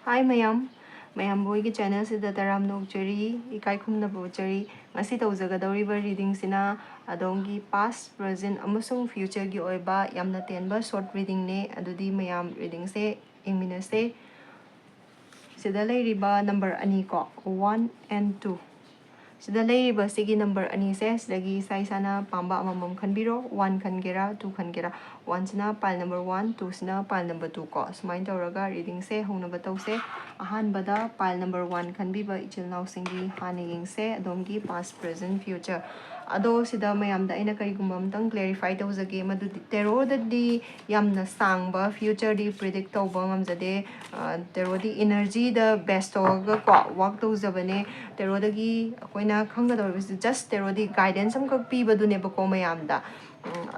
Hi mayam boygi channel sida taram nokjari ikai khumna bochari ngasi tawjagadawriba reading sina Adomgi past present amasung future gi oiba yamna tenba short reading ne adudi mayam reading se ingminase sida leiriba number ani ko 1 and 2 sida leiriba sigi number ani se sidagi sai sana pamba amamam khanbiro 1 khangera 2 khangera 1 sina pile number 1 2 sina pile number 2 ko sumain tawraga reading se honaba tawse ahanbada pile number 1 khanbiba ichil naw singi hani yingse Adomgi past present future ado sida mayamda aina karigumba amtang clarify tawjage madu tarot dadi yamna sangba future di predict tawba ngamjade tarot di energy the best toga ko work tawjabane tarot dagi akoina khangadawbis just tarot di guidance amkak pibadune bako mayamda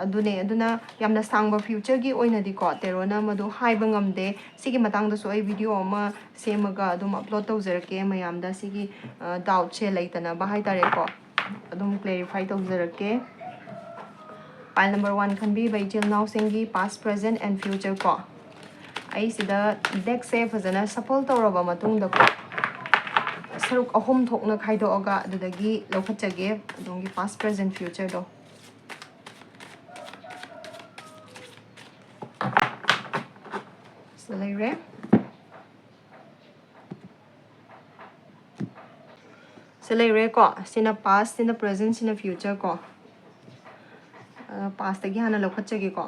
aduna yamna sangba future gi oina di ko terona madu haiba ngamde sigi matang da so ai video ama semaga adum upload tawjarake mayamda sigi doubt che laitana ba hai tare ko adum clarify tawjarake pile number 1 can be by till now singi past present and future ko ai sida deck se fazana support tawraba matung da ko saruk ahum thokna khaido aga adudagi lokhatjage adumgi past present future do Selere Selere ko sina past sina present sina future ko past agi hana lokhatjage ko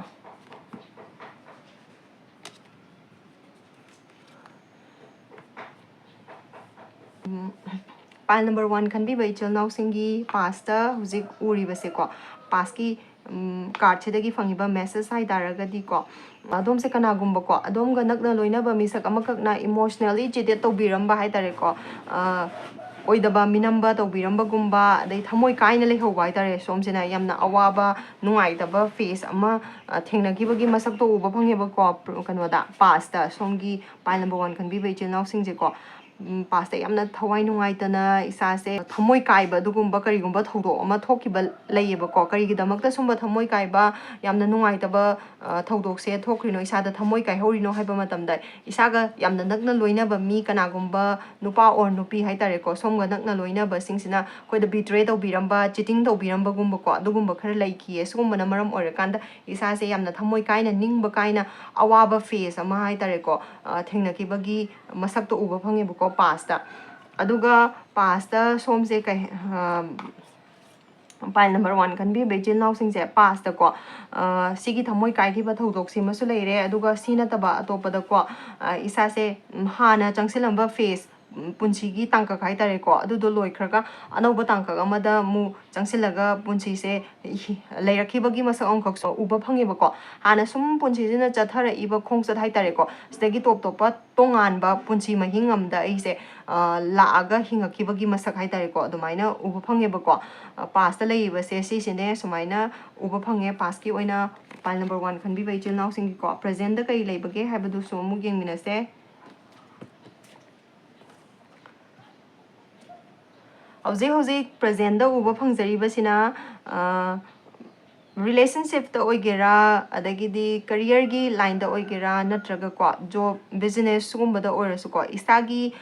pile number 1 can be by chil now singi past huzik uri base ko past ki card chedagi fangiba message hai daragadi ko adom se kana gumba ko adom ga nakna loina ba misak amakak na emotionally jide tawbiramba hai tare ko oidaba minamba tawbiramba gumba dai thamoi kaina lehauba hai tare somsina yamna awaba nungaitaba face ama thengnakibagi masak to uba phangeba ko kanoda past somgi pile number 1 can be by chil now singje ko pasta yamna thawai nungai tana isase thamoi kaiba dugumba karigumba thodo ama thokiba layeba ko karigidamakta sumba thamoi kaiba yamna nungai taba thodok se thokrino isada thamoi kai horino haiba matamda isaga yamna nakna loina ba mi kanagumba nupa or nupi haitare ko somga nakna loina ba singsina koida betray tawbiramba cheating tawbiramba gumba ko dugumba khara laikhi sugumba na maram orakanda isase yamna thamoi kaina ningba kaina awaba face ama haitare ko thengnakibagi masak to uba phangeba ko pasta aduga pasta somse kai pile number 1 kan bi bejil now sing se pasta ko sigi thamoi kai ki ba thodok sima su leire aduga sina taba atopada ko isa se hana changsilamba face punchigi tangka kai tare ko adu do loi khraga anoba tangka amada mu changsilaga punchi se leirakhi bagi masa ongkok so uba phangi ba ko hana sum punchi jina chathara iba khongsa thai tare ko stegi top topa tongan ba punchi mahingam da ise laaga hingakhi bagi masa khai tare ko adumaina uba phangi ba ko pasta lei ba se si sine sumaina uba phange pas ki oina pile number 1 khan bi bai chil now singi ko present da kai lei bage haibadu so mu geng minase Hꯧzik present da uba phangjaribasina relationship da oigera adagidi career gi line da oigera natraga ko job business sugumba da oirasu ko isagi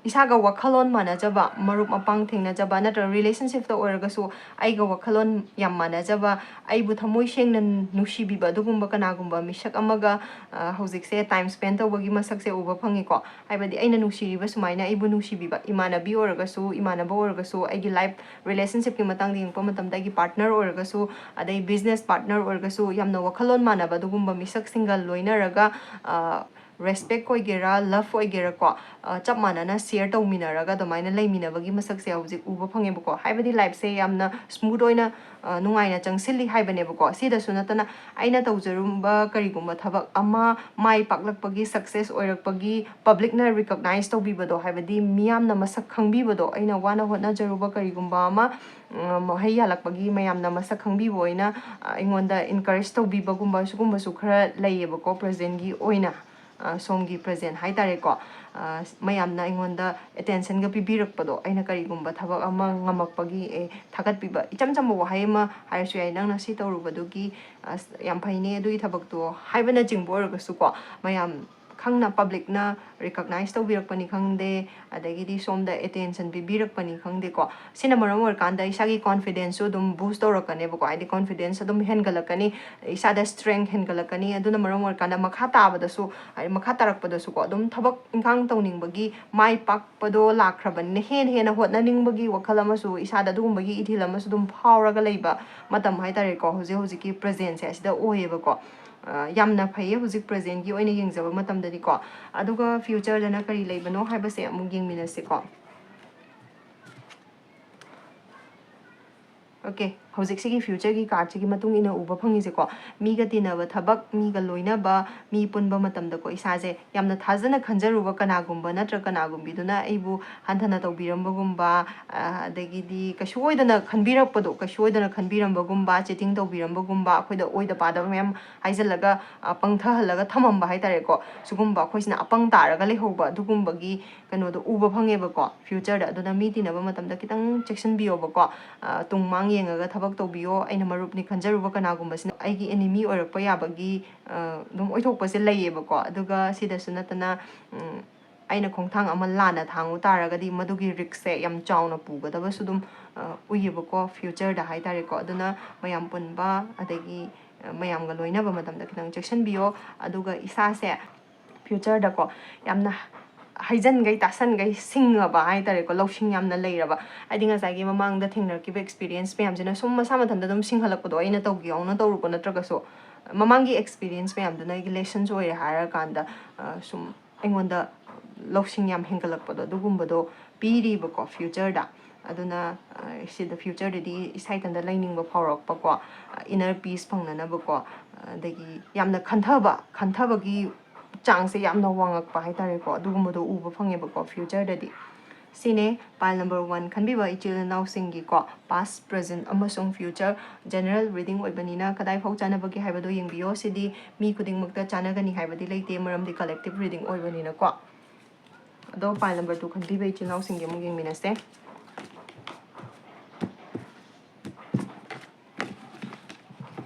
isaga wakhalon manajaba marup mapang thengnajaba natra relationship da oiragasu aiga wakhalon yam manajaba aibu thamoi sengna nusibiba dugumba kanagumba misak amaga hauzik se time spend tawagi masak se uba phangi ko aibadi aina nusiriba sumaina aibu nusibiba imanabi oiragasu imanaba oiragasu aigi life relationship ki matang ding pamatam da gi partner oiragasu adai business partner oiragasu yamna wakhalon manaba dugumba misak single loinaraga respect oigera love oigera ko chap manana share tawminaraga domaina leiminabagi masak se hauzik uba phangeba ko haibadi life se yamna smooth oina nungaina changsilli haibane ba ko sida sunatana aina tawjarumba karigumba thabak ama mai paklakpagi success oirakpagi public na recognize tawbibado haibadi miyamna masak khangbibodo aina wana hotna jaruba karigumba ama mahai halakpagi mayamna masak khangbibo oina ingonda encourage tawbibagumba sugumba su khara layeba ko present gi oina somgi present hai tare ko mayamna ingonda attention ga pibirakpado aina karigumba thabak ama ngamakpagi thagat piba icham cham bo haima haisu ai nang na si tawrubadugi yam phaine adui thabak to haibana jingbo orgasu ko mayam ꯈꯪꯅ ꯄꯕ꯭ꯂꯤꯛꯅ recognise ꯇꯧꯕꯤꯔꯛꯄꯅꯤ ꯈꯪꯗꯦ ꯑꯗꯒꯤꯗꯤ ꯁꯣꯝꯗ attention ꯄꯤꯕꯤꯔꯛꯄꯅꯤ ꯈꯪꯗꯦꯀꯣ ꯁꯤꯅ ꯃꯔꯝ ꯑꯣꯏꯔꯀꯥꯟꯗ ꯏꯁꯥꯒꯤ ꯀꯣꯟꯐꯤꯗꯦꯟꯁꯁꯨ ꯑꯗꯨꯝ ꯕꯨꯁ ꯇꯧꯔꯛꯀꯅꯦꯕꯀꯣ ꯍꯥꯏꯗꯤ ꯀꯣꯟꯐꯤꯗꯦꯟꯁ ꯑꯗꯨꯝ ꯍꯦꯟꯒꯠꯂꯛꯀꯅꯤ ꯏꯁꯥꯗ ꯁ꯭ꯇꯔꯦꯡ ꯍꯦꯟꯒꯠꯂꯛꯀꯅꯤ ꯑꯗꯨꯅ ꯃꯔꯝ ꯑꯣꯏꯔꯀꯥꯟꯗ ꯃꯈꯥ ꯇꯥꯕꯗꯁꯨ ꯍꯥꯏꯗꯤ ꯃꯈꯥ ꯇꯥꯔꯛꯄꯗꯁꯨꯀꯣ ꯑꯗꯨꯝ ꯊꯕꯛ ꯏꯪꯈꯥꯡ ꯇꯧꯅꯤꯡꯕꯒꯤ ꯃꯥꯏ ꯄꯥꯛꯄꯗꯣ ꯂꯥꯛꯈ꯭ꯔꯕꯅꯤꯅ ꯍꯦꯟꯅ ꯍꯣꯠꯅꯅꯤꯡꯕꯒꯤ ꯋꯥꯈꯜ ꯑꯃꯁꯨ ꯏꯁꯥꯗ ꯑꯗꯨꯒꯨꯝꯕꯒꯤ ꯏꯊꯤꯜ ꯑꯃꯁꯨ ꯑꯗꯨꯝ ꯐꯥꯎꯔꯒ ꯂꯩꯕ ꯃꯇꯝ ꯍꯥꯏꯇꯥꯔꯦꯀꯣ ꯍꯧꯖꯤꯛꯀꯤ ꯄ꯭ꯔꯖꯦꯟꯁꯦ ꯑꯁꯤꯗ ꯑꯣꯏꯌꯦꯕꯀꯣ ꯌꯥꯝꯅ ꯐꯩꯌꯦ ꯍꯧꯖꯤꯛ ꯄ꯭ꯔꯖꯦꯟꯒꯤ ꯑꯣꯏꯅ ꯌꯦꯡꯖꯕ ꯃꯇꯝꯗꯗꯤꯀꯣ ꯑꯗꯨꯒ ꯐ꯭ꯌꯨꯆꯔꯗꯅ ꯀꯔꯤ ꯂꯩꯕꯅꯣ ꯍꯥꯏꯕꯁꯦ ꯑꯃꯨꯛ ꯌꯦꯡꯃꯤꯟꯅꯁꯤꯀꯣ 오케이. ꯍꯧꯖꯤꯛꯁꯤꯒꯤ ꯐ꯭ꯌꯨꯆꯔꯒꯤ ꯀꯥꯔꯗꯁꯤꯒꯤ ꯃꯇꯨꯡ ꯏꯟꯅ ꯎꯕ ꯐꯪꯉꯤꯁꯦꯀꯣ ꯃꯤꯒ ꯇꯤꯟꯅꯕ ꯊꯕꯛ ꯃꯤꯒ ꯂꯣꯏꯅꯕ ꯃꯤ ꯄꯨꯟꯕ ꯃꯇꯝꯗꯀꯣ ꯏꯁꯥꯁꯦ ꯌꯥꯝꯅ ꯊꯥꯖꯅ ꯈꯟꯖꯔꯨꯕ ꯀꯅꯥꯒꯨꯝꯕ ꯅꯠꯇ꯭ꯔ ꯀꯅꯥꯒꯨꯝꯕꯤꯗꯨꯅ ꯑꯩꯕꯨ ꯍꯟꯊꯅ ꯇꯧꯕꯤꯔꯝꯕꯒꯨꯝꯕ ꯑꯗꯒꯤꯗꯤ ꯀꯩꯁꯨ ꯑꯣꯏꯗꯅ ꯈꯟꯕꯤꯔꯛꯄꯗꯣ ꯀꯩꯁꯨ ꯑꯣꯏꯗꯅ ꯈꯟꯕꯤꯔꯝꯕꯒꯨꯝꯕ ꯆꯤꯇꯤꯡ ꯇꯧꯕꯤꯔꯝꯕꯒꯨꯝꯕ ꯑꯩꯈꯣꯏꯗ ꯑꯣꯏꯗ ꯄꯥꯗꯕ ꯃꯌꯥꯝ ꯍꯥꯏꯖꯜꯂꯒ ꯄꯪꯊꯍꯜꯂꯒ ꯊꯝꯃꯝꯕ ꯍꯥꯏꯇꯥꯔꯦꯀꯣ ꯁꯤꯒꯨꯝꯕ ꯑꯩꯈꯣꯏꯁꯤꯅ ꯑꯄꯪ ꯇꯥꯔꯒ ꯂꯩꯍꯧꯕ ꯑꯗꯨꯒꯨꯝꯕꯒꯤ ꯀꯩꯅꯣꯗꯣ ꯎꯕ ꯐꯪꯉꯦꯕꯀꯣ ꯐ꯭ꯌꯨꯆꯔꯗ ꯑꯗꯨꯅ ꯃꯤ ꯇꯤꯟꯅꯕ ꯃꯇꯝꯗ ꯈꯤꯇꯪ ꯆꯦꯛꯁꯤꯟꯕꯤꯌꯣꯕꯀꯣ ꯇꯨꯡ ꯃꯥꯡ ꯌꯦꯡꯉꯒ ꯊꯕꯛ ꯇꯧꯕꯤꯌꯣ ꯑꯩꯅ ꯃꯔꯨꯞꯅꯤ ꯈꯟꯖꯔꯨꯕ ꯀꯅꯥꯒꯨꯝꯕꯁꯤꯅ ꯑꯩꯒꯤ ꯑꯦꯅꯤꯃꯤ ꯑꯣꯏꯔꯛꯄ ꯌꯥꯕꯒꯤ ꯑꯗꯨꯝ ꯑꯣꯏꯊꯣꯛꯄꯁꯦ ꯂꯩꯌꯦꯕꯀꯣ ꯑꯗꯨꯒ ꯁꯤꯗꯁꯨ ꯅꯠꯇꯅ ꯑꯩꯅ ꯈꯣꯡꯊꯥꯡ ꯑꯃ ꯂꯥꯟꯅ ꯊꯥꯡꯉꯨ ꯇꯥꯔꯒꯗꯤ ꯃꯗꯨꯒꯤ ꯔꯤꯛꯁꯁꯦ ꯌꯥꯝ ꯆꯥꯎꯅ ꯄꯨꯒꯗꯕꯁꯨ ꯑꯗꯨꯝ ꯎꯏꯌꯦꯕꯀꯣ ꯐ꯭ꯌꯨꯆꯔꯗ ꯍꯥꯏꯇꯥꯔꯦꯀꯣ ꯑꯗꯨꯅ ꯃꯌꯥꯝ ꯄꯨꯟꯕ ꯑꯗꯒꯤ ꯃꯌꯥꯝꯒ ꯂꯣꯏꯅꯕ ꯃꯇꯝꯗ ꯈꯤꯇꯪ ꯆꯦꯛꯁꯤꯟꯕꯤꯌꯣ ꯑꯗꯨꯒ ꯏꯁꯥꯁꯦ ꯐ꯭ꯌꯨꯆꯔꯗꯀꯣ ꯌꯥꯝꯅ ꯍꯩꯖꯟꯒꯩ ꯇꯥꯁꯟꯒꯩ ꯁꯤꯡꯉꯕ ꯍꯥꯏꯇꯥꯔꯦꯀꯣ ꯂꯧꯁꯤꯡ ꯌꯥꯝꯅ ꯂꯩꯔꯕ ꯍꯥꯏꯗꯤ ꯉꯁꯥꯏꯒꯤ ꯃꯃꯥꯡꯗ ꯊꯦꯡꯅꯔꯛꯈꯤꯕ ꯑꯦꯛꯁꯄꯤꯔꯤꯌꯦꯟꯁ ꯃꯌꯥꯝꯁꯤꯅ ꯁꯨꯝ ꯃꯁꯥ ꯃꯊꯟꯇ ꯑꯗꯨꯝ ꯁꯤꯡꯍꯜꯂꯛꯄꯗꯣ ꯑꯩꯅ ꯇꯧꯒꯦ ꯌꯥꯎꯅ ꯇꯧꯔꯨꯕ ꯅꯠꯇ꯭ꯔꯒꯁꯨ ꯃꯃꯥꯡꯒꯤ ꯑꯦꯛꯁꯄꯤꯔꯤꯌꯦꯟꯁ ꯃꯌꯥꯝꯗꯨꯅ ꯑꯩꯒꯤ ꯂꯦꯁꯟꯁ ꯑꯣꯏꯔꯦ ꯍꯥꯏꯔꯀꯥꯟꯗ ꯁꯨꯝ ꯑꯩꯉꯣꯟꯗ ꯂꯧꯁꯤꯡ ꯌꯥꯝ ꯍꯦꯟꯒꯠꯂꯛꯄꯗꯣ ꯑꯗꯨꯒꯨꯝꯕꯗꯣ ꯄꯤꯔꯤꯕꯀꯣ ꯐ꯭ꯌꯨꯆꯔꯗ ꯑꯗꯨꯅ ꯁꯤꯗ ꯐ꯭ꯌꯨꯆꯔꯗꯗꯤ ꯏꯁꯥ ꯏꯊꯟꯇ ꯂꯩꯅꯤꯡꯕ ꯐꯥꯎꯔꯛꯄꯀꯣ ꯏꯅꯔ ꯄꯤꯁ ꯐꯪꯅꯅꯕꯀꯣ ꯑꯗꯒꯤ ꯌꯥꯝꯅ ꯈꯟꯊꯕꯒꯤ ꯆꯥꯡꯁꯦ ꯌꯥꯝꯅ ꯋꯥꯡꯉꯛꯄ ꯍꯥꯏꯇꯥꯔꯦꯀꯣ ꯑꯗꯨꯒꯨꯝꯕꯗꯣ ꯎꯕ ꯐꯪꯉꯦꯕꯀꯣ ꯐ꯭ꯌꯨꯆꯔꯗꯗꯤ ꯁꯤꯅꯦ ꯄꯥꯏꯜ ꯅꯝꯕꯔ 1 ꯈꯟꯕꯤꯕ ꯏꯆꯤꯜ ꯏꯅꯥꯎꯁꯤꯡꯒꯤꯀꯣ ꯄꯥꯁ ꯄ꯭ꯔꯖꯦꯟ ꯑꯃꯁꯨꯡ ꯐ꯭ꯌꯨꯆꯔ ꯖꯦꯅꯔꯦꯜ ꯔꯤꯗꯤꯡ ꯑꯣꯏꯕꯅꯤꯅ ꯀꯗꯥꯏꯐꯥꯎ ꯆꯥꯟꯅꯕꯒꯦ ꯍꯥꯏꯕꯗꯣ ꯌꯦꯡꯕꯤꯌꯣ ꯁꯤꯗꯤ ꯃꯤ ꯈꯨꯗꯤꯡꯃꯛꯇ ꯆꯥꯟꯅꯒꯅꯤ ꯍꯥꯏꯕꯗꯤ ꯂꯩꯇꯦ ꯃꯔꯝꯗꯤ ꯀꯂꯦꯛꯇꯤቭ ꯔꯤꯗꯤꯡ ꯑꯣꯏꯕꯅꯤꯅꯀꯣ ꯑꯗꯣ ꯄꯥꯏꯜ ꯅꯝꯕꯔ 2 ꯈꯟꯕꯤꯕ ꯏꯆꯤꯜ ꯏꯅꯥꯎꯁꯤꯡꯒꯤ ꯑꯃꯨꯛ ꯌꯦꯡꯃꯤꯟꯅꯁꯦ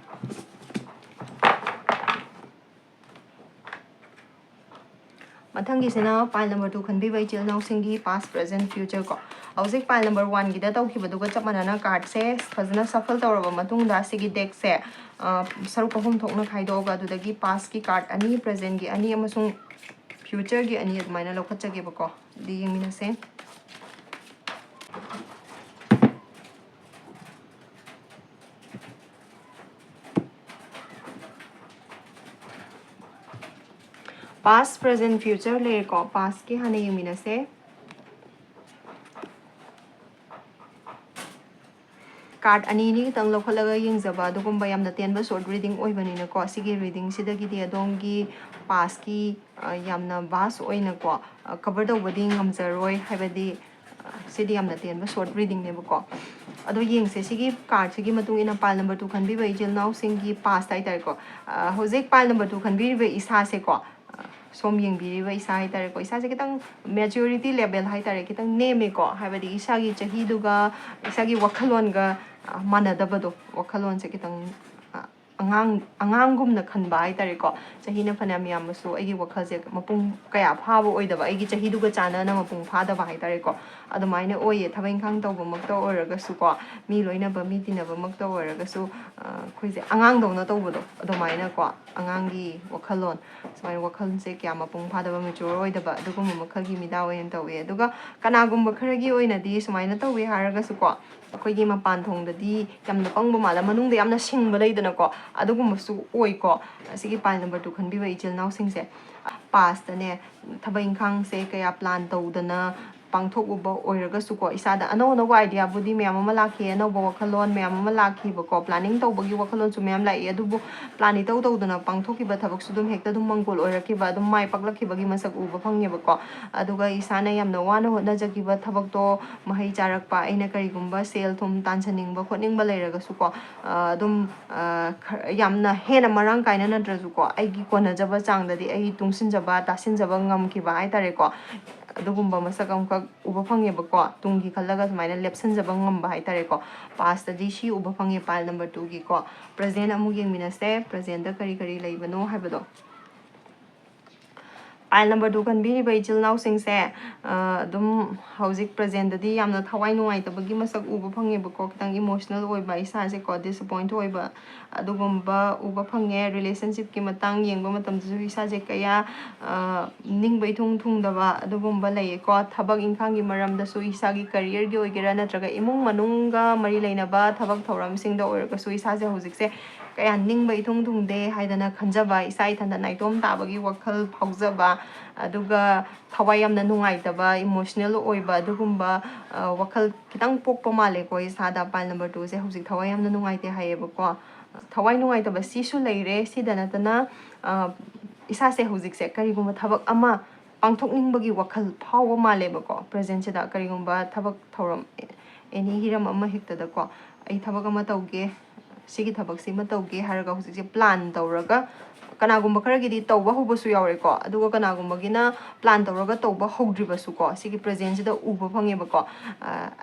ꯃꯊꯪꯒꯤꯁꯤꯅ ꯄꯥꯏꯜ ꯅꯝꯕꯔ 2 ꯈꯟꯕꯤꯕ ꯏꯆꯤꯜ ꯏꯅꯥꯎꯁꯤꯡꯒꯤ ꯄꯥꯁ ꯄ꯭ꯔꯖꯦꯟ ꯐ꯭ꯌꯨꯆꯔ ꯀꯣ ꯍꯧꯖꯤꯛ ꯄꯥꯏꯜ ꯅꯝꯕꯔ 1ꯒꯤꯗ ꯇꯧꯈꯤꯕꯗꯨꯒ ꯆꯞ ꯃꯥꯟꯅꯅ ꯀꯥꯔꯗꯁꯦ ꯐꯖꯅ ꯁꯐꯜ ꯇꯧꯔꯕ ꯃꯇꯨꯡꯗ ꯁꯤꯒꯤ ꯗꯦꯛꯁꯦ ꯁꯔꯨꯛ ꯑꯍꯨꯝ ꯊꯣꯛꯅ ꯈꯥꯏꯗꯣꯛꯑꯒ ꯑꯗꯨꯗꯒꯤ ꯄꯥꯁꯀꯤ ꯀꯥꯔꯗ 2 ꯄ꯭ꯔꯖꯦꯟꯒꯤ 2 ꯑꯃꯁꯨꯡ ꯐ꯭ꯌꯨꯆꯔꯒꯤ 2 ꯑꯗꯨꯃꯥꯏꯅ ꯂꯧꯈꯠꯆꯒꯦꯕꯀꯣ ꯑꯗꯨꯗꯤ ꯌꯦꯡꯃꯤꯟꯅꯁꯦ past present future ꯂꯩꯔꯦꯀꯣ pastꯀꯤ ꯍꯥꯟꯅ ꯌꯦꯡꯃꯤꯟꯅꯁꯦ ꯀꯥꯔꯗ ꯑꯅꯤ ꯈꯤꯇꯪ ꯂꯧꯈꯠꯂꯒ ꯌꯦꯡꯖꯕ ꯑꯗꯨꯒꯨꯝꯕ ꯌꯥꯝꯅ ꯇꯦꯟꯕ ꯁꯣꯔꯠ ꯔꯤꯗꯤꯡ ꯑꯣꯏꯕꯅꯤꯅꯀꯣ ꯁꯤꯒꯤ ꯔꯤꯗꯤꯡꯁꯤꯗꯒꯤꯗꯤ ꯑꯗꯣꯝꯒꯤ ꯄꯥꯁꯀꯤ ꯌꯥꯝꯅ ꯚꯥꯁ ꯑꯣꯏꯅꯀꯣ ꯀꯕꯔ ꯇꯧꯕꯗꯤ ꯉꯝꯖꯔꯣꯏ ꯍꯥꯏꯕꯗꯤ ꯁꯤꯗꯤ ꯌꯥꯝꯅ ꯇꯦꯟꯕ ꯁꯣꯔꯠ ꯔꯤꯗꯤꯡꯅꯦꯕꯀꯣ ꯑꯗꯣ ꯌꯦꯡꯁꯦ ꯁꯤꯒꯤ ꯀꯥꯔꯗꯁꯤꯒꯤ ꯃꯇꯨꯡ ꯏꯟꯅ ꯄꯥꯏꯜ ꯅꯝꯕꯔ 2 ꯈꯟꯕꯤꯕ ꯏꯆꯤꯜ ꯏꯅꯥꯎꯁꯤꯡꯒꯤ ꯄꯥꯁꯇ ꯍꯥꯏꯇꯥꯔꯦꯀꯣ ꯍꯧꯖꯤꯛ ꯄꯥꯏꯜ ꯅꯝꯕꯔ 2 ꯈꯟꯕꯤꯔꯤꯕ ꯏꯁꯥꯁꯦꯀꯣ ꯁꯣꯝ ꯌꯦꯡꯕꯤꯔꯤꯕ ꯏꯁꯥ ꯍꯥꯏꯇꯥꯔꯦꯀꯣ ꯏꯁꯥꯁꯦ ꯈꯤꯇꯪ ꯃꯦꯆꯨꯔꯤꯇꯤ ꯂꯦꯚꯦꯜ ꯍꯥꯏꯇꯥꯔꯦ ꯈꯤꯇꯪ ꯅꯦꯝꯃꯦꯀꯣ ꯍꯥꯏꯕꯗꯤ ꯏꯁꯥꯒꯤ ꯆꯍꯤꯗꯨꯒ ꯏꯁꯥꯒꯤ ꯋꯥꯈꯜꯂꯣꯟꯒ ꯃꯥꯟꯅꯗꯕꯗꯣ ꯋꯥꯈꯜꯂꯣꯟꯁꯦ ꯈꯤꯇꯪ ꯑꯉꯥꯡꯒꯨꯝꯅ ꯈꯟꯕ ꯍꯥꯏꯇꯥꯔꯦꯀꯣ ꯆꯍꯤꯅ ꯐꯅꯌꯥꯝ ꯌꯥꯝꯃꯁꯨ ꯑꯩꯒꯤ ꯋꯥꯈꯜꯁꯦ ꯃꯄꯨꯡ ꯀꯌꯥ ꯐꯥꯕ ꯑꯣꯏꯗꯕ ꯑꯩꯒꯤ ꯆꯍꯤꯗꯨꯒ ꯆꯥꯟꯅꯅ ꯃꯄꯨꯡ ꯐꯥꯗꯕ ꯍꯥꯏꯇꯥꯔꯦꯀꯣ ꯑꯗꯨꯃꯥꯏꯅ ꯑꯣꯏꯌꯦ ꯊꯕꯛ ꯏꯪꯈꯥꯡ ꯇꯧꯕꯃꯛꯇ ꯑꯣꯏꯔꯒꯁꯨꯀꯣ ꯃꯤ ꯂꯣꯏꯅꯕ ꯃꯤ ꯇꯤꯟꯅꯕꯃꯛꯇ ꯑꯣꯏꯔꯒꯁꯨ ꯑꯩꯈꯣꯏꯁꯦ ꯑꯉꯥꯡꯗꯧꯅ ꯇꯧꯕꯗꯣ ꯑꯗꯨꯃꯥꯏꯅꯀꯣ ꯑꯉꯥꯡꯒꯤ ꯋꯥꯈꯜꯂꯣꯟ ꯁꯨꯃꯥꯏꯅ ꯋꯥꯈꯜꯁꯦ ꯀꯌꯥ ꯃꯄꯨꯡ ꯐꯥꯗꯕ ꯃꯦꯆꯨꯔ ꯑꯣꯏꯗꯕ ꯑꯗꯨꯒꯨꯝꯕ ꯃꯈꯜꯒꯤ ꯃꯤꯗꯥ ꯑꯣꯏꯅ ꯇꯧꯋꯦ ꯑꯗꯨꯒ ꯀꯅꯥꯒꯨꯝꯕ ꯈꯔꯒꯤ ꯑꯣꯏꯅꯗꯤ ꯁꯨꯃꯥꯏꯅ ꯇꯧꯋꯦ ꯍꯥꯏꯔꯒꯁꯨꯀꯣ ꯑꯩꯈꯣꯏꯒꯤ ꯃꯄꯥꯟ ꯊꯣꯡꯗꯗꯤ ꯌꯥꯝꯅ ꯄꯪꯕ ꯃꯥꯜꯂ ꯃꯅꯨꯡꯗ ꯌꯥꯝꯅ ꯁꯤꯡꯕ ꯂꯩꯗꯅꯀꯣ ꯑꯗꯨꯒꯨꯝꯕꯁꯨ ꯑꯣꯏꯀꯣ ꯑꯁꯤꯒꯤ ꯄꯥꯏꯜ ꯅꯝꯕꯔ 2 ꯈꯟꯕꯤꯕ ꯏꯆꯤꯜ ꯏꯅꯥꯎꯁꯤꯡꯁꯦ ꯄꯥꯁꯇꯅꯦ ꯊꯕꯛ ꯏꯪꯈꯥꯡꯁꯦ ꯀꯌꯥ ꯄ꯭ꯂꯥꯟ ꯇꯧꯗꯅ ꯄꯥꯡꯊꯣꯛꯎꯕ ꯑꯣꯏꯔꯒꯁꯨꯀꯣ ꯏꯁꯥꯗ ꯑꯅꯧ ꯑꯅꯧꯕ ꯑꯥꯏꯗꯤꯌꯥꯕꯨꯗꯤ ꯃꯌꯥꯝ ꯑꯃ ꯂꯥꯛꯈꯤ ꯑꯅꯧꯕ ꯋꯥꯈꯜꯂꯣꯟ ꯃꯌꯥꯝ ꯑꯃ ꯂꯥꯛꯈꯤꯕꯀꯣ ꯄ꯭ꯂꯥꯅꯤꯡ ꯇꯧꯕꯒꯤ ꯋꯥꯈꯜꯂꯣꯟꯁꯨ ꯃꯌꯥꯝ ꯂꯥꯛꯏ ꯑꯗꯨꯕꯨ ꯄ꯭ꯂꯥꯟ ꯏꯇꯧ ꯇꯧꯗꯅ ꯄꯥꯡꯊꯣꯛꯈꯤꯕ ꯊꯕꯛꯁꯨ ꯑꯗꯨꯝ ꯍꯦꯛꯇ ꯑꯗꯨꯝ ꯃꯪꯒꯣꯜ ꯑꯣꯏꯔꯛꯈꯤꯕ ꯑꯗꯨꯝ ꯃꯥꯏ ꯄꯥꯛꯂꯛꯈꯤꯕꯒꯤ ꯃꯁꯛ ꯎꯕ ꯐꯪꯉꯦꯕꯀோ ꯑꯗꯨꯒ ꯏꯁꯥꯅ ꯌꯥꯝꯅ ꯋꯥꯅ ꯍꯣꯠꯅꯖꯈꯤꯕ ꯊꯕꯛꯇꯣ ꯃꯍꯩ ꯆꯥꯔꯛꯄ ꯑꯩꯅ ꯀꯔꯤꯒꯨꯝꯕ ꯁꯦꯜ ꯊꯨꯝ ꯇꯥꯟꯁꯤꯟꯅꯤꯡꯕ ꯈꯣꯠꯅꯤꯡꯕ ꯂꯩꯔꯒꯁꯨꯀꯣ ꯑꯗꯨꯝ ꯌꯥꯝꯅ ꯍꯦꯟꯅ ꯃꯔꯥꯡ ꯀꯥꯏꯅ ꯅꯠꯇ꯭ꯔꯁꯨꯀꯣ ꯑꯩꯒꯤ ꯀꯣꯟꯅꯖꯕ ꯆꯥꯡꯗꯗꯤ ꯑꯩ ꯇꯨꯡꯁꯤꯟꯖꯕ ꯇꯥꯁꯤꯟꯖꯕ ꯉꯝꯈꯤꯕ ꯍꯥꯏꯇꯥꯔꯦꯀோ ꯑꯗꯨꯒꯨꯝꯕ ꯃꯁꯛ ꯑꯃꯈꯛ ꯎꯕ ꯐꯪꯉꯦꯕꯀꯣ ꯇꯨꯡꯒꯤ ꯈꯜꯂꯒ ꯁꯨꯃꯥꯏꯅ ꯂꯦꯞꯁꯤꯟꯖꯕ ꯉꯝꯕ ꯍꯥꯏꯇꯥꯔꯦꯀꯣ ꯄꯥꯁꯇꯗꯤ ꯁꯤ ꯎꯕ ꯐꯪꯉꯦ ꯄꯥꯏꯜ ꯅꯝꯕꯔ 2ꯒꯤꯀꯣ ꯄ꯭ꯔꯖꯦꯟ ꯑꯃꯨꯛ ꯌꯦꯡꯃꯤꯟꯅꯁꯦ ꯄ꯭ꯔꯖꯦꯟꯗ ꯀꯔꯤ ꯀꯔꯤ ꯂꯩꯕꯅꯣ ꯍꯥꯏꯕꯗꯣ Pile number 2 ꯈꯟꯕꯤꯔꯤꯕ ꯏꯆꯤꯜ ꯏꯅꯥꯎꯁꯤꯡꯁꯦ ꯑꯗꯨꯝ ꯍꯧꯖꯤꯛ ꯄ꯭ꯔꯖꯦꯟꯗꯗꯤ ꯌꯥꯝꯅ ꯊꯋꯥꯏ ꯅꯨꯡꯉꯥꯏꯇꯕꯒꯤ ꯃꯁꯛ ꯎꯕ ꯐꯪꯉꯦꯕꯀꯣ ꯈꯤꯇꯪ ꯏꯃꯣꯁꯅꯦꯜ ꯑꯣꯏꯕ ꯏꯁꯥꯁꯦꯀꯣ ꯗꯤꯁꯑꯄꯣꯏꯟꯠ ꯑꯣꯏꯕ ꯑꯗꯨꯒꯨꯝꯕ ꯎꯕ ꯐꯪꯉꯦ ꯔꯤꯂꯦꯁꯟꯁꯤꯞꯀꯤ ꯃꯇꯥꯡ ꯌꯦꯡꯕ ꯃꯇꯝꯗꯁꯨ ꯏꯁꯥꯁꯦ ꯀꯌꯥ ꯅꯤꯡꯕ ꯏꯊꯨꯡ ꯊꯨꯡꯗꯕ ꯑꯗꯨꯒꯨꯝꯕ ꯂꯩꯌꯦꯀꯣ ꯊꯕꯛ ꯏꯪꯈꯥꯡꯒꯤ ꯃꯔꯝꯗꯁꯨ ꯏꯁꯥꯒꯤ ꯀꯔꯤꯌꯔꯒꯤ ꯑꯣꯏꯒꯦꯔꯥ ꯅꯠꯇ꯭ꯔꯒ ꯏꯃꯨꯡ ꯃꯅꯨꯡꯒ ꯃꯔꯤ ꯂꯩꯅꯕ ꯊꯕꯛ ꯊꯧꯔꯝꯁꯤꯡꯗ ꯑꯣꯏꯔꯒꯁꯨ ꯏꯁꯥꯁꯦ ꯍꯧꯖꯤꯛꯁꯦ ꯀꯌꯥ ꯅꯤꯡꯕ ꯏꯊꯨꯡ ꯊꯨꯡꯗꯦ ꯍꯥꯏꯗꯅ ꯈꯟꯖꯕ ꯏꯁꯥ ꯏꯊꯟꯇ ꯅꯥꯏꯇꯣꯝ ꯇꯥꯕꯒꯤ ꯋꯥꯈꯜ ꯐꯥꯎꯖꯕ ꯑꯗꯨꯒ ꯊꯋꯥꯏ ꯌꯥꯝꯅ ꯅꯨꯡꯉꯥꯏꯇꯕ ꯏꯃꯣꯁꯅꯦꯜ ꯑꯣꯏꯕ ꯑꯗꯨꯒꯨꯝꯕ ꯋꯥꯈꯜ ꯈꯤꯇꯪ ꯄꯣꯛꯄ ꯃꯥꯜꯂꯦꯀꯣ ꯏꯁꯥꯗ ꯄꯥꯏꯜ ꯅꯝꯕꯔ 2ꯁꯦ ꯍꯧꯖꯤꯛ ꯊꯋꯥꯏ ꯌꯥꯝꯅ ꯅꯨꯡꯉꯥꯏꯇꯦ ꯍꯥꯏꯌꯦꯕꯀꯣ ꯊꯋꯥꯏ ꯅꯨꯡꯉꯥꯏꯇꯕ ꯁꯤꯁꯨ ꯂꯩꯔꯦ ꯁꯤꯗ ꯅꯠꯇꯅ 이사세 hꯧꯖꯤꯛꯁꯦ ꯀꯔꯤꯒꯨꯝꯕ ꯊꯕꯛ ꯑꯃ ꯄꯥꯡꯊꯣꯛꯅꯤꯡꯕꯒꯤ ꯋꯥꯈꯜ ꯐꯥꯎꯕ ꯃꯥꯜꯂꯦꯕꯀꯣ ꯄ꯭ꯔꯦꯖꯦꯟꯁꯤꯗ ꯀꯔꯤꯒꯨꯝꯕ ꯊꯕꯛ ꯊꯧꯔꯝ ꯑꯦꯅꯤ ꯍꯤꯔꯝ ꯑꯃ ꯍꯦꯛꯇꯗꯀꯣ ꯑꯩ ꯊꯕꯛ ꯑꯃ ꯇꯧꯒꯦ ꯁꯤꯒꯤ ꯊꯕꯛꯁꯤꯃ ꯇꯧꯒꯦ ꯍꯥꯏꯔꯒ ꯍꯧꯖꯤꯛꯁꯦ ꯄ꯭ꯂꯥꯟ ꯇꯧꯔꯒ ꯀꯅꯥꯒꯨꯝꯕ ꯈꯔꯒꯤꯗꯤ ꯇꯧꯕ ꯍꯧꯕꯁꯨ ꯌꯥꯎꯔꯦꯀꯣ ꯑꯗꯨꯒ ꯀꯅꯥꯒꯨꯝꯕꯒꯤꯅ ꯄ꯭ꯂꯥꯟ ꯇꯧꯔꯒ ꯇꯧꯕ ꯍꯧꯗ꯭ꯔꯤꯕꯁꯨꯀꯣ ꯁꯤꯒꯤ ꯄ꯭ꯔꯦꯖꯦꯟꯁꯤꯗ ꯎꯕ ꯐꯪꯉꯦꯕꯀꯣ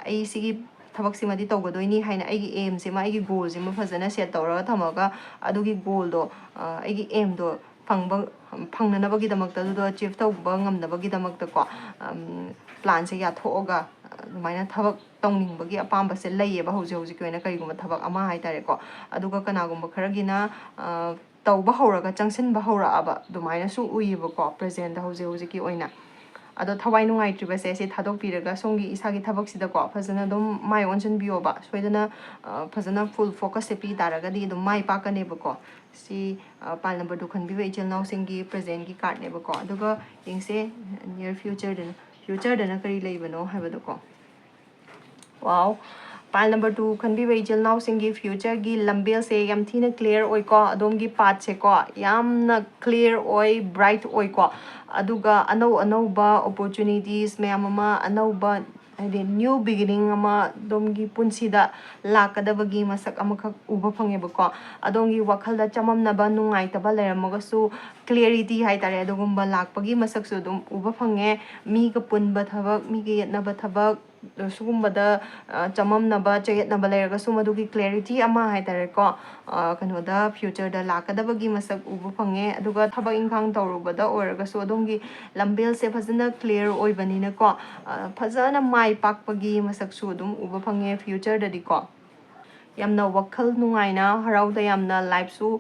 ꯑꯩ ꯁꯤꯒꯤ ꯊꯕꯛꯁꯤꯃꯗꯤ ꯇꯧꯒꯗꯣꯏꯅꯤ ꯍꯥꯏꯅ ꯑꯩꯒꯤ ꯑꯦꯝꯁꯤꯃ ꯑꯩꯒꯤ ꯒꯣꯜꯁꯤꯃ ꯐꯖꯅ ꯁꯦꯠ ꯇꯧꯔꯒ ꯊꯝꯃꯒ ꯑꯗꯨꯒꯤ ꯒꯣꯜꯗꯣ ꯑꯩꯒꯤ ꯑꯦꯝꯗꯣ ꯐꯪꯅꯅꯕꯒꯤꯗꯃꯛꯇ ꯑꯗꯨꯗꯣ ꯑꯆꯤꯞ ꯇꯧꯕ ꯉꯝꯅꯕꯒꯤꯗꯃꯛꯇꯀꯣ ꯄ꯭ꯂꯥꯟꯁꯦ ꯌꯥꯊꯣꯛꯑꯒ ꯑꯗꯨꯃꯥꯏꯅ ꯊꯕꯛ ꯇꯧꯅꯤꯡꯕꯒꯤ ꯑꯄꯥꯝꯕꯁꯦ ꯂꯩꯌꯦꯕ ꯍꯧꯖꯤꯛ ꯑꯣꯏꯅ ꯀꯔꯤꯒꯨꯝꯕ ꯊꯕꯛ ꯑꯃ ꯍꯥꯏꯇꯥꯔꯦꯀꯣ ꯑꯗꯨꯒ ꯀꯅꯥꯒꯨꯝꯕ ꯈꯔꯒꯤꯅ ꯇꯧꯕ ꯍꯧꯔꯒ ꯆꯪꯁꯤꯟꯕ ꯍꯧꯔꯛꯑꯕ ꯑꯗꯨꯃꯥꯏꯅꯁꯨ ꯎꯏꯌꯦꯕꯀꯣ ꯄ꯭ꯔꯦꯖꯦꯟꯗ ꯍꯧꯖꯤꯛꯀꯤ ꯑꯣꯏꯅ ꯑꯗꯣ ꯊꯋꯥꯏ ꯅꯨꯡꯉꯥꯏꯇ꯭ꯔꯤꯕꯁꯦ ꯁꯤ ꯊꯥꯗꯣꯛꯄꯤꯔꯒ ꯁꯣꯝꯒꯤ ꯏꯁꯥꯒꯤ ꯊꯕꯛꯁꯤꯗꯀꯣ ꯐꯖꯅ ꯑꯗꯨꯝ ꯃꯥꯏ ꯑꯣꯟꯁꯤꯟꯕꯤꯌꯣꯕ ꯁꯣꯏꯗꯅ ꯐꯖꯅ ꯐꯨꯜ ꯐꯣꯀꯁꯁꯦ ꯄꯤ ꯇꯥꯔꯒꯗꯤ ꯑꯗꯨꯝ ꯃꯥꯏ ꯄꯥꯛꯀꯅꯦꯕꯀꯣ ꯁꯤ ꯄꯥꯏꯜ ꯅꯝꯕꯔ 2 ꯈꯟꯕꯤꯕ ꯏꯆꯤꯜ ꯏꯅꯥꯎꯁꯤꯡꯒꯤ ꯄ꯭ꯔꯦꯖꯦꯟꯒꯤ ꯀꯥꯔꯠꯅꯦꯕꯀꯣ ꯑꯗꯨꯒ ꯌꯦꯡꯁꯦ ꯅꯤꯌꯔ ꯐ꯭ꯌꯨꯆꯔꯗꯅ ꯀꯔꯤ ꯂꯩꯕꯅꯣ ꯍꯥꯏꯕꯗꯣꯀꯣ ꯋꯥꯎ ꯄꯥꯏꯜ ꯅꯝꯕꯔ 2 ꯈꯟꯕꯤꯕ ꯏꯆꯤꯜ ꯏꯅꯥꯎꯁꯤꯡꯒꯤ ꯐ꯭ꯌꯨꯆꯔꯒꯤ ꯂꯝꯕꯦꯜꯁꯦ ꯌꯥꯝ ꯊꯤꯅ ꯀ꯭ꯂꯤꯌꯔ ꯑꯣꯏꯀꯣ ꯑꯗꯣꯝꯒꯤ ꯄꯥꯠꯁꯦꯀꯣ ꯌꯥꯝꯅ ꯀ꯭ꯂꯤꯌꯔ ꯑꯣꯏ ꯕ꯭ꯔꯥꯏꯠ ꯑꯣꯏꯀꯣ ꯑꯗꯨꯒ ꯑꯅꯧꯕ ꯑꯣꯄꯣꯔꯆꯨꯅꯤꯇꯤꯁ ꯃꯌꯥꯝ ꯑꯃ ꯑꯅꯧꯕ ꯍꯥꯏꯗꯤ ꯅ꯭ꯌꯨ ꯕꯤꯒꯤꯅꯤꯡ ꯑꯃ ꯑꯗꯣꯝꯒꯤ ꯄꯨꯟꯁꯤꯗ ꯂꯥꯛꯀꯗꯕꯒꯤ ꯃꯁꯛ ꯑꯃꯈꯛ ꯎꯕ ꯐꯪꯉꯦꯕꯀꯣ ꯑꯗꯣꯝꯒꯤ ꯋꯥꯈꯜꯗ ꯆꯃꯝꯅꯕ ꯅꯨꯡꯉꯥꯏꯇꯕ ꯂꯩꯔꯝꯃꯒꯁꯨ ꯀ꯭ꯂꯤꯌꯔꯤꯇꯤ ꯍꯥꯏꯇꯥꯔꯦ ꯑꯗꯨꯒꯨꯝꯕ ꯂꯥꯛꯄꯒꯤ ꯃꯁꯛꯁꯨ ꯑꯗꯨꯝ ꯎꯕ ꯐꯪꯉꯦ ꯃꯤꯒ ꯄꯨꯟꯕ ꯊꯕꯛ ꯃꯤꯒ ꯌꯦꯠꯅꯕ ꯊꯕꯛ ꯁꯤꯒꯨꯝꯕꯗ ꯆꯃꯝꯅꯕ ꯆꯌꯦꯠꯅꯕ ꯂꯩꯔꯒꯁꯨ ꯃꯗꯨꯒꯤ ꯀ꯭ꯂꯦꯔꯤꯇꯤ ꯑꯃ ꯍꯥꯏꯇꯥꯔꯦꯀꯣ ꯀꯩꯅꯣꯗ ꯐ꯭ꯌꯨꯆꯔꯗ ꯂꯥꯛꯀꯗꯕꯒꯤ ꯃꯁꯛ ꯎꯕ ꯐꯪꯉꯦ ꯑꯗꯨꯒ ꯊꯕꯛ ꯏꯪꯈꯥꯡ ꯇꯧꯔꯨꯕꯗ ꯑꯣꯏꯔꯒꯁꯨ ꯑꯗꯣꯝꯒꯤ ꯂꯝꯕꯦꯜꯁꯦ ꯐꯖꯅ ꯀ꯭ꯂꯤꯌꯔ ꯑꯣꯏꯕꯅꯤꯅꯀꯣ ꯐꯖꯅ ꯃꯥꯏ ꯄꯥꯛꯄꯒꯤ ꯃꯁꯛꯁꯨ ꯑꯗꯨꯝ ꯎꯕ ꯐꯪꯉꯦ ꯐ꯭ꯌꯨꯆꯔꯗꯗꯤꯀꯣ ꯌꯥꯝꯅ ꯋꯥꯈꯜ ꯅꯨꯡꯉꯥꯏꯅ ꯍꯔꯥꯎ ꯇꯌꯥꯝꯅ ꯂꯥꯏꯐꯁꯨ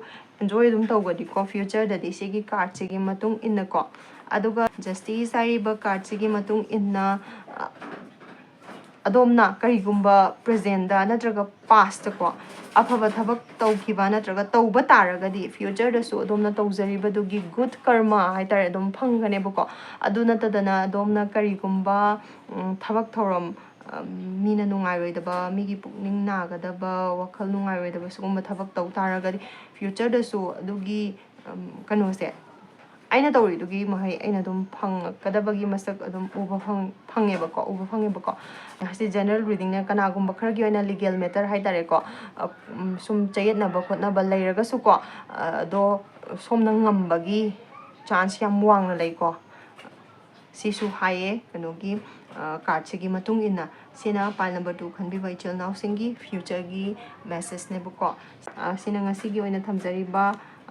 ꯑꯦꯟꯖꯣꯏ ꯑꯗꯨꯝ ꯇꯧꯒꯅꯤꯀꯣ ꯐ꯭ꯌꯨꯆꯔꯗꯗꯤ ꯁꯤꯒꯤ ꯀꯥꯔꯠꯁꯤꯒꯤ ꯃꯇꯨꯡ ꯏꯟꯅꯀꯣ ꯑꯗꯨꯒ ꯖꯁꯇꯤꯁ ꯍꯥꯏꯔꯤꯕ ꯀꯥꯔꯠꯁꯤꯒꯤ ꯃꯇꯨꯡ ꯏꯟꯅ ꯑꯗꯣꯝꯅ ꯀꯔꯤꯒꯨꯝꯕ ꯄ꯭ꯔꯦꯖꯦꯟꯗ ꯅꯠꯇ꯭ꯔꯒ ꯄꯥꯁꯇꯀꯣ ꯑꯐꯕ ꯊꯕꯛ ꯇꯧꯈꯤꯕ ꯅꯠꯇ꯭ꯔꯒ ꯇꯧꯕ ꯇꯥꯔꯒꯗꯤ ꯐ꯭ꯌꯨꯆꯔꯗꯁꯨ ꯑꯗꯣꯝꯅ ꯇꯧꯖꯔꯤꯕꯗꯨꯒꯤ ꯒꯨꯗ ꯀꯔꯃ ꯍꯥꯏꯇꯥꯔꯦ ꯑꯗꯨꯝ ꯐꯪꯒꯅꯦꯕꯀꯣ ꯑꯗꯨ ꯅꯠꯇꯗꯅ ꯑꯗꯣꯝꯅ ꯀꯔꯤꯒꯨꯝꯕ ꯊꯕꯛ ꯊꯧꯔꯝ ꯃꯤꯅ ꯅꯨꯡꯉꯥꯏꯔꯣꯏꯗꯕ ꯃꯤꯒꯤ ꯄꯨꯛꯅꯤꯡ ꯅꯥꯒꯗꯕ ꯋꯥꯈꯜ ꯅꯨꯡꯉꯥꯏꯔꯣꯏꯗꯕ ꯁꯤꯒꯨꯝꯕ ꯊꯕꯛ ꯇꯧ ꯇꯥꯔꯒꯗꯤ ꯐ꯭ꯌꯨꯆꯔꯗꯁꯨ ꯑꯗꯨꯒꯤ ꯀꯩꯅꯣꯁꯦ ꯑꯩꯅ ꯇꯧꯔꯤꯗꯨꯒꯤ ꯃꯍꯩ ꯑꯩꯅ ꯑꯗꯨꯝ ꯐꯪꯉꯛꯀꯗꯕꯒꯤ ꯃꯁꯛ ꯑꯗꯨꯝ ꯎꯕ ꯐꯪꯉꯦꯕꯀꯣ ꯁꯤ ꯖꯦꯅꯔꯦꯜ ꯔꯤꯗꯤꯡꯅ ꯀꯅꯥꯒꯨꯝꯕ ꯈꯔꯒꯤ ꯑꯣꯏꯅ ꯂꯤꯒꯦꯜ ꯃꯦꯇꯔ ꯍꯥꯏꯇꯥꯔꯦꯀꯣ ꯁꯨꯝ ꯆꯌꯦꯠꯅꯕ ꯈꯣꯠꯅꯕ ꯂꯩꯔꯒꯁꯨꯀꯣ ꯑꯗꯣ ꯁꯣꯝꯅ ꯉꯝꯕꯒꯤ ꯆꯥꯟꯁ ꯌꯥꯝ ꯋꯥꯡꯅ ꯂꯩꯀꯣ ꯁꯤꯁꯨ ꯍꯥꯏꯌꯦ ꯀꯩꯅꯣꯒꯤ ꯀꯥꯔꯠꯁꯤꯒꯤ ꯃꯇꯨꯡ ꯏꯟꯅ ꯁꯤꯅ ꯄꯥꯏꯜ ꯅꯝꯕꯔ 2 ꯈꯟꯕꯤꯕ ꯏꯆꯤꯜ ꯏꯅꯥꯎꯁꯤꯡꯒꯤ ꯐ꯭ꯌꯨꯆꯔꯒꯤ ꯃꯦꯁꯦꯁꯅꯦꯕꯀꯣ ꯁꯤꯅ ꯉꯁꯤꯒꯤ ꯑꯣꯏꯅ ꯊꯝꯖꯔꯤꯕ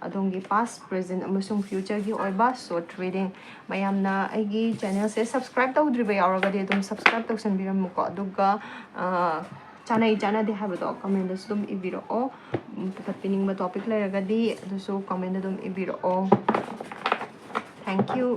ꯑꯗꯣꯝꯒꯤ ꯄꯥꯁ ꯄ꯭ꯔꯦꯖꯦꯟ ꯑꯃꯁꯨꯡ ꯐ꯭ꯌꯨꯆꯔꯒꯤ ꯑꯣꯏꯕ ꯁꯣꯔꯠ ꯔꯤꯗꯤꯡ ꯃꯌꯥꯝꯅ ꯑꯩꯒꯤ ꯆꯦꯅꯦꯜꯁꯦ ꯁꯕꯁꯀ꯭ꯔꯥꯏꯕ ꯇꯧꯗ꯭ꯔꯤꯕ ꯌꯥꯎꯔꯒꯗꯤ ꯑꯗꯨꯝ ꯁꯕꯁꯀ꯭ꯔꯥꯏꯕ ꯇꯧꯁꯟꯕꯤꯔꯝꯃꯨꯀꯣ ꯑꯗꯨꯒ ꯆꯥꯅꯩ ꯆꯥꯅꯗꯦ ꯍꯥꯏꯕꯗꯣ ꯀꯃꯦꯟꯗꯁꯨ ꯑꯗꯨꯝ ꯏꯕꯤꯔꯛꯑꯣ ꯄꯨꯈꯠꯄꯤꯅꯤꯡꯕ ꯇꯣꯄꯤꯛ ꯂꯩꯔꯒꯗꯤ ꯑꯗꯨꯁꯨ ꯀꯃꯦꯟꯗ ꯑꯗꯨꯝ ꯏꯕꯤꯔꯛꯑꯣ ꯊꯦꯡꯛ ꯌꯨ